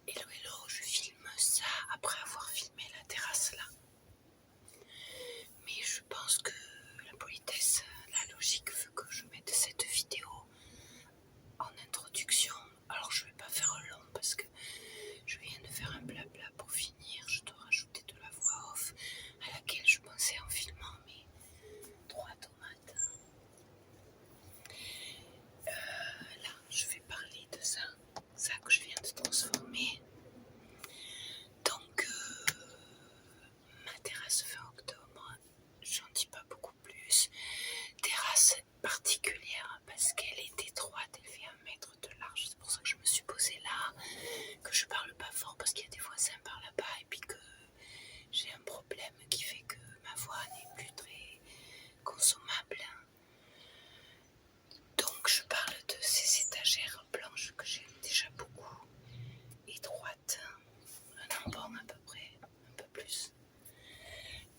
Hello, hello, je filme ça après avoir filmé la terrasse là. Mais je pense que la politesse, la logique veut que je mette cette vidéo en introduction. Alors je vais pas faire long parce que je viens de faire un blabla pour finir. Je dois rajouter de la voix off à laquelle je pensais en filmant mes 3 tomates. Là, je vais parler de ça que je viens de transformer. Donc, ma terrasse fin octobre, j'en dis pas beaucoup plus. Terrasse particulière parce qu'elle est étroite, elle fait 1 mètre de large. C'est pour ça que je me suis posée là, que je parle pas fort parce qu'il y a des voisins par là-bas et puis que j'ai un problème qui fait que ma voix n'est plus très consommable. Donc je parle de ces étagères blanches que j'ai déjà beaucoup, étroites, un embord à peu près, un peu plus.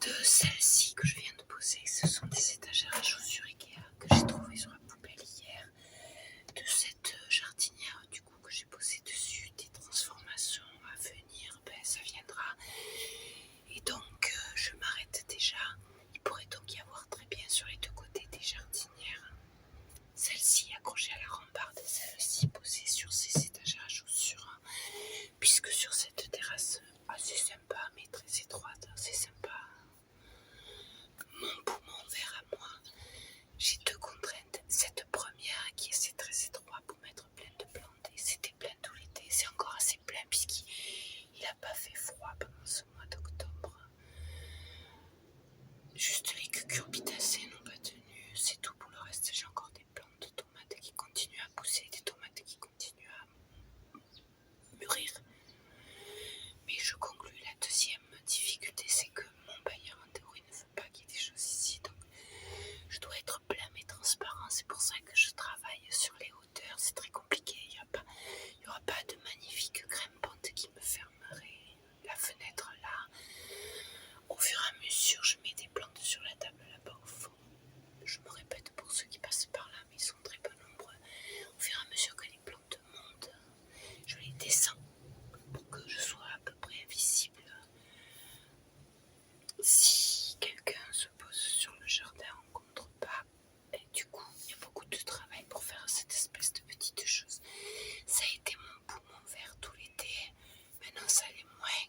De celles-ci que je viens de poser, ce sont des étagères à chaussures Ikea que j'ai trouvées sur la poubelle hier. De cette jardinière du coup que j'ai posée dessus, des transformations à venir, ça viendra. Et donc je m'arrête déjà. Il pourrait donc y avoir très bien sur les 2 côtés des jardinières. Celle-ci accrochée à la rambarde, celle-ci posée sur ces étagères à chaussures. Puisque sur cette terrasse assez sympa mais très étroite, assez sympa, mon poumon vert à moi, j'ai 2 contraintes. Cette première qui est c'est très étroit pour mettre plein de plantes et c'était plein tout l'été. C'est encore assez plein puisqu'il n'a pas fait froid pendant ce mois d'octobre. Juste les cucurbitacées n'ont pas tenu, c'est tout. Pour le reste, j'ai encore des plantes de tomates qui continuent à pousser, des tomates qui continuent à mûrir. Mais je conclus, la deuxième difficulté, c'est que mon bailleur en théorie ne veut pas qu'il y ait des choses ici. Donc je dois être plein mais transparent. C'est pour ça que je travaille sur les hauteurs. C'est très compliqué. Il n'y aura pas de magnifique grimpante qui me fermerait la fenêtre là. Au fur et à mesure, je mets des plantes sur la table là-bas au fond. Je me répète pour ceux qui passent par là, mais ils sont très peu nombreux. Au fur et à mesure que les plantes montent, je les descends pour que je sois à peu près visible. Si quelqu'un se pose sur le jardin en contrebas, et du coup, il y a beaucoup de travail pour faire cette espèce de petite chose. Ça a été mon poumon vert tout l'été. Maintenant, ça l'est moins.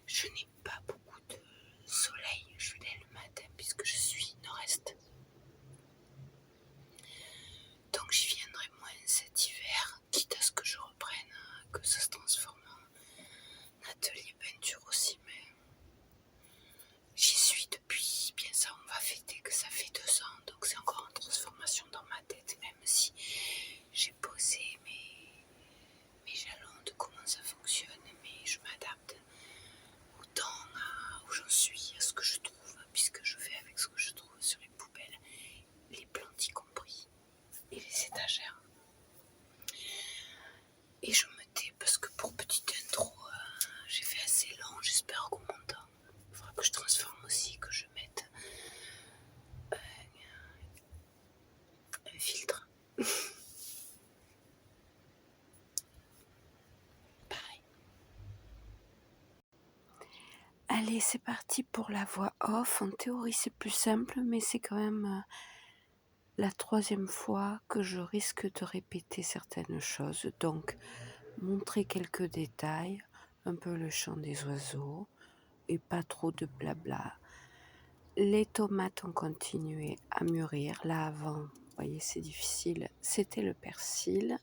Je n'ai pas beaucoup de soleil. Je l'ai le matin puisque je suis nord-est. Donc, j'y viendrai moins cet hiver, quitte à ce que je reprenne, que ça se transforme en atelier peinture aussi, mais j'y suis depuis, bien ça on va fêter que ça fait 2 ans, donc c'est encore en transformation dans ma tête, même si j'ai posé mes jalons de comment ça fonctionne, mais je m'adapte au temps, où j'en suis, à ce que je trouve, puisque je fais avec ce que je trouve sur les poubelles, les plantes y compris, et les étagères. Et je me tais parce que pour petite intro, j'ai fait assez long, j'espère qu'on m'entend. Il faudra que je transforme aussi, que je mette un filtre. Pareil. Allez, c'est parti pour la voix off. En théorie, c'est plus simple, mais c'est quand même la 3e fois que je risque de répéter certaines choses. Donc, montrer quelques détails, un peu le chant des oiseaux, et pas trop de blabla. Les tomates ont continué à mûrir. Là, avant, vous voyez, c'est difficile. C'était le persil.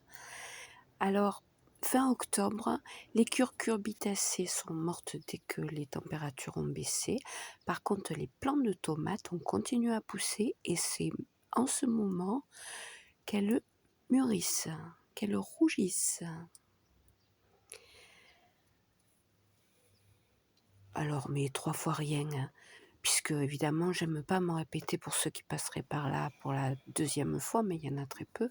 Alors, fin octobre, les cucurbitacées sont mortes dès que les températures ont baissé. Par contre, les plants de tomates ont continué à pousser et c'est en ce moment qu'elles mûrissent, qu'elles rougissent. Alors, mais 3 fois rien, hein, puisque évidemment, j'aime pas me répéter pour ceux qui passeraient par là pour la 2e fois, mais il y en a très peu.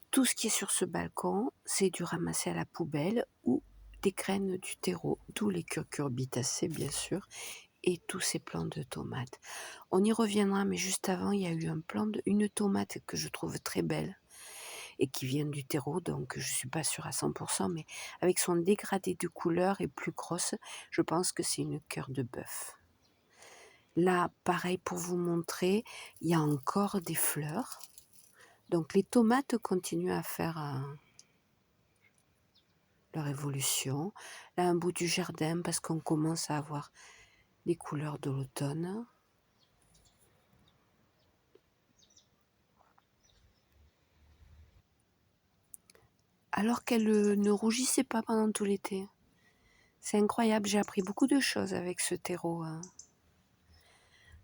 Tout ce qui est sur ce balcon, c'est du ramasser à la poubelle ou des graines du terreau, d'où les cucurbitacées bien sûr, et tous ces plants de tomates. On y reviendra, mais juste avant, il y a eu une tomate que je trouve très belle, et qui vient du terreau, donc je ne suis pas sûre à 100%, mais avec son dégradé de couleur et plus grosse, je pense que c'est une cœur de bœuf. Là, pareil pour vous montrer, il y a encore des fleurs. Donc les tomates continuent à faire leur évolution. Là, un bout du jardin, parce qu'on commence à avoir les couleurs de l'automne. Alors qu'elle ne rougissait pas pendant tout l'été. C'est incroyable, j'ai appris beaucoup de choses avec ce terreau. À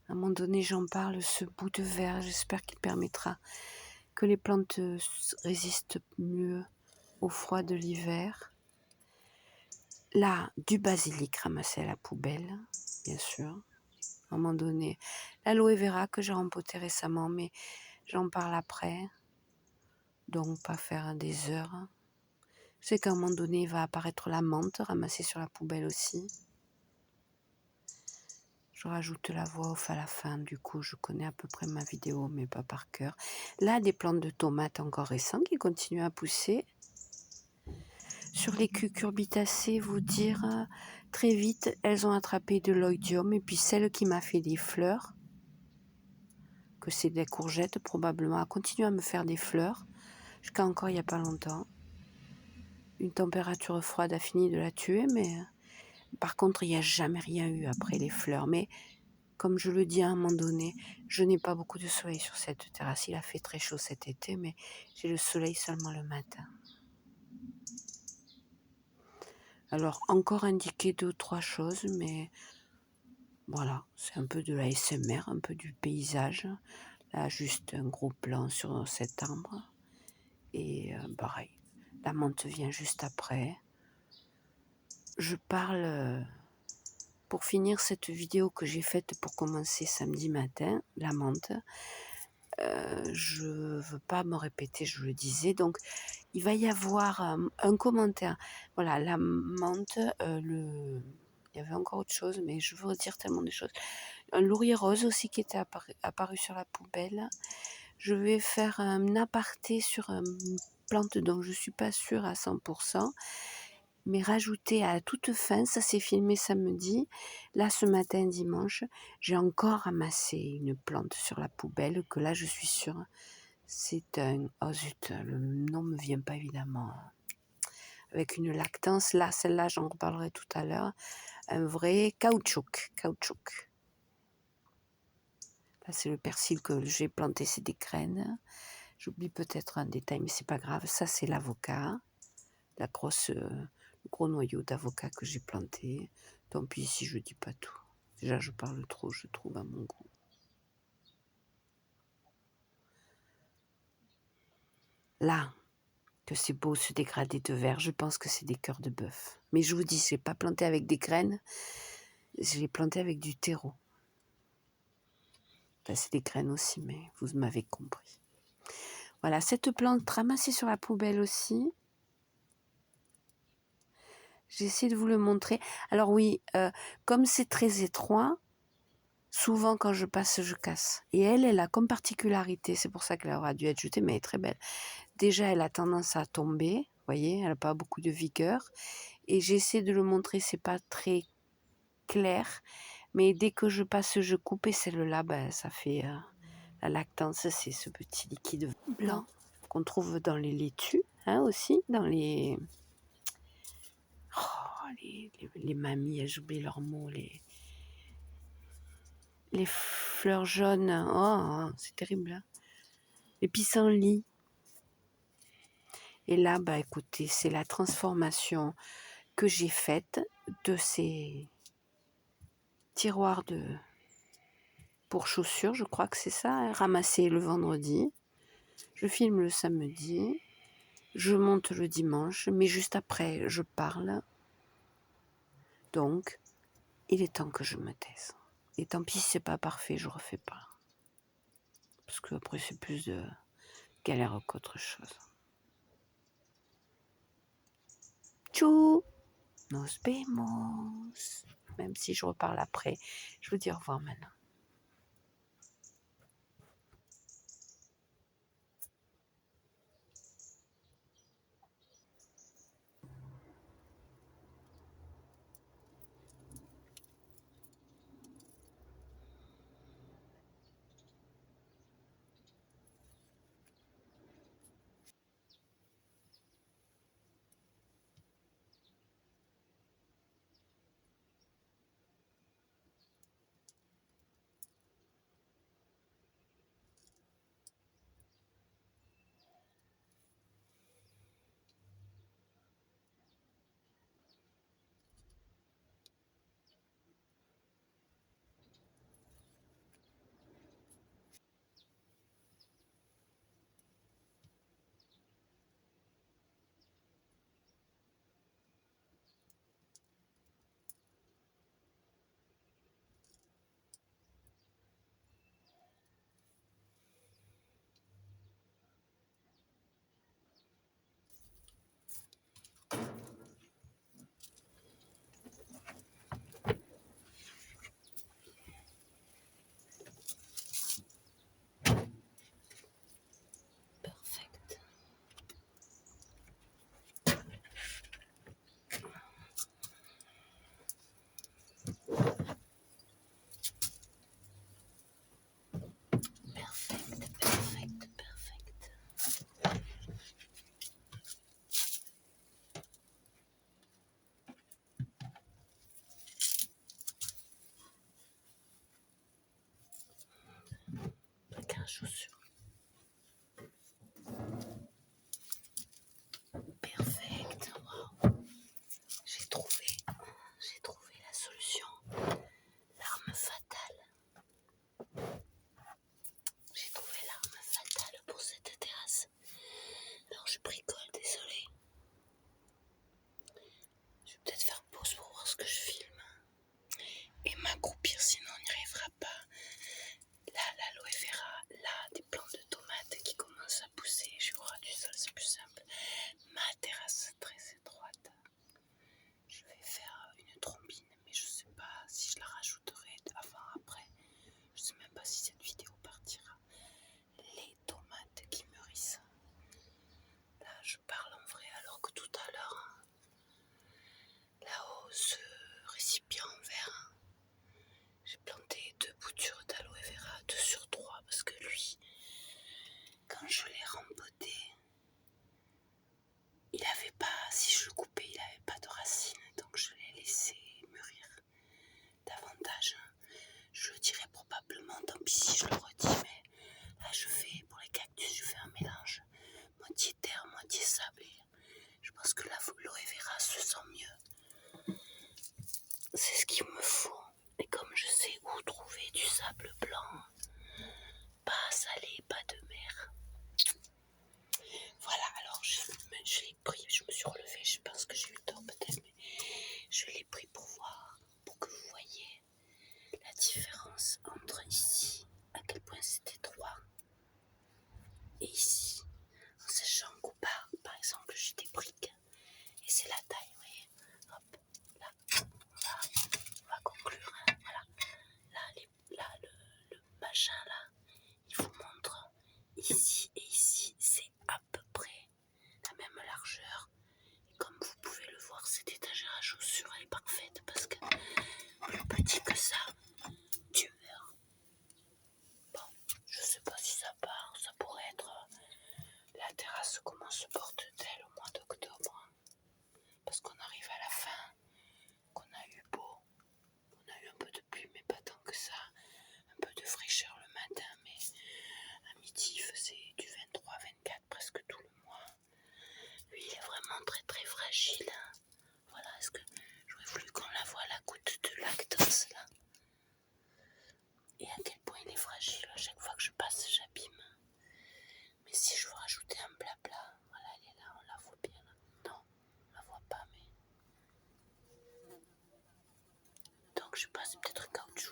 un moment donné, j'en parle, ce bout de verre, j'espère qu'il permettra que les plantes résistent mieux au froid de l'hiver. Là, du basilic ramassé à la poubelle, bien sûr. À un moment donné, l'aloe vera que j'ai rempoté récemment, mais j'en parle après. Donc, pas faire des heures. Je sais qu'à un moment donné, il va apparaître la menthe ramassée sur la poubelle aussi. Je rajoute la voix off à la fin, du coup je connais à peu près ma vidéo, mais pas par cœur. Là, des plantes de tomates encore récentes qui continuent à pousser. Sur les cucurbitacées, vous dire, très vite, elles ont attrapé de l'oïdium, et puis celle qui m'a fait des fleurs, que c'est des courgettes probablement, a continué à me faire des fleurs, jusqu'à encore il n'y a pas longtemps. Une température froide a fini de la tuer, mais par contre, il n'y a jamais rien eu après les fleurs. Mais comme je le dis à un moment donné, je n'ai pas beaucoup de soleil sur cette terrasse. Il a fait très chaud cet été, mais j'ai le soleil seulement le matin. Alors, encore indiquer 2 ou 3 choses, mais voilà, c'est un peu de la SMR, un peu du paysage. Là, juste un gros plan sur cet arbre. Et pareil, la menthe vient juste après. Je parle, pour finir cette vidéo que j'ai faite pour commencer samedi matin, la menthe. Je veux pas me répéter, je le disais. Donc, il va y avoir un commentaire. Voilà, la menthe, il y avait encore autre chose, mais je veux redire tellement de choses. Un laurier rose aussi qui était apparu sur la poubelle. Je vais faire un aparté sur une plante dont je suis pas sûre à 100%. Mais rajouter à toute fin, ça s'est filmé samedi. Là, ce matin, dimanche, j'ai encore ramassé une plante sur la poubelle que là, je suis sûre, c'est un... Oh zut, le nom me vient pas évidemment. Avec une lactance, là, celle-là, j'en reparlerai tout à l'heure. Un vrai caoutchouc. Là, c'est le persil que j'ai planté, c'est des graines. J'oublie peut-être un détail, mais c'est pas grave. Ça, c'est l'avocat, le gros noyau d'avocat que j'ai planté. Tant pis si je dis pas tout. Déjà, je parle trop, je trouve, à mon goût. Là, que c'est beau ce dégradé de vert, je pense que c'est des cœurs de bœuf. Mais je vous dis, je l'ai pas planté avec des graines, je l'ai planté avec du terreau. Enfin, c'est des graines aussi, mais vous m'avez compris. Voilà, cette plante ramassée sur la poubelle aussi. J'essaie de vous le montrer. Alors oui, comme c'est très étroit, souvent quand je passe, je casse. Et elle a comme particularité, c'est pour ça qu'elle aura dû être jetée, mais elle est très belle. Déjà, elle a tendance à tomber, vous voyez, elle n'a pas beaucoup de vigueur. Et j'essaie de le montrer, c'est pas très clair, mais dès que je passe, je coupe, et celle-là, ben, ça fait la lactance, c'est ce petit liquide blanc qu'on trouve dans les laitues, hein, aussi, dans les... Oh, les mamies, j'oublie leurs mots, les fleurs jaunes, oh, c'est terrible, hein. Les pissenlits. Et là, bah écoutez, c'est la transformation que j'ai faite de ces tiroirs pour chaussures, je crois que c'est ça, hein, ramassés le vendredi. Je filme le samedi, je monte le dimanche, mais juste après, je parle. Donc, il est temps que je me taise. Et tant pis si c'est pas parfait, je refais pas. Parce que après, c'est plus de galère qu'autre chose. Tchou! Nos vemos! Même si je reparle après, je vous dis au revoir maintenant. chaussure. Perfect, wow. J'ai trouvé la solution. L'arme fatale. J'ai trouvé l'arme fatale pour cette terrasse. Alors je bricole, désolé. Je vais peut-être faire pause pour voir ce que je filme. Et m'accroupir, sinon on n'y arrivera pas. Là, l'aloe vera, là, des plants de tomates qui commencent à pousser. Je crois du sol, c'est plus simple. Ma terrasse très étroite. Je vais faire une trombine, mais je sais pas si je la rajouterai avant, après. Je sais même pas si cette vidéo partira. Les tomates qui mûrissent. Là, je parle en vrai, alors que tout à l'heure, là-haut, ce récipient en verre, j'ai planté 2 boutures d'aloe vera, 2 sur 3, parce que lui, quand je l'ai rempoté, il avait pas, si je le coupais, il avait pas de racines, donc je l'ai laissé mûrir davantage. Je le dirais probablement, tant pis si je le redis, mais là je fais, pour les cactus, je fais un mélange, moitié terre, moitié sable, et je pense que l'aloe vera se sent mieux. C'est ce qu'il me faut, et comme je sais où trouver du sable blanc, pas salé, pas de mer. Voilà, alors je l'ai pris, je me suis relevée, je pense que j'ai eu tort peut-être, mais je l'ai pris pour voir, pour que vous voyez la différence entre ici, à quel point c'est étroit, et ici, en sachant qu'au bas, par exemple, j'ai des briques, et c'est la taille, vous voyez, hop, là, on va conclure, hein, voilà, là, le machin là, il vous montre, ici et ici, c'est à peu près la même largeur. Et comme vous pouvez le voir, cette étagère à chaussures elle est parfaite parce que plus petit que ça, tu meurs. Bon, je sais pas si ça part, ça pourrait être la terrasse, comment se porte-t-elle au mois d'octobre, parce qu'on arrive à la fin, qu'on a eu beau, on a eu un peu de pluie mais pas tant que ça, un peu de fraîcheur le matin, mais à midi il faisait du 23-24 presque tout le mois. Lui il est vraiment très très fragile, hein. Voilà, est-ce que j'aurais voulu qu'on la voie, la goutte de lactose là, et à quel point il est fragile, à chaque fois que je passe j'abîme. Mais si je veux rajouter un blabla, voilà, elle est là, on la voit bien là. Non, on la voit pas, mais donc je passe peut-être un caoutchouc.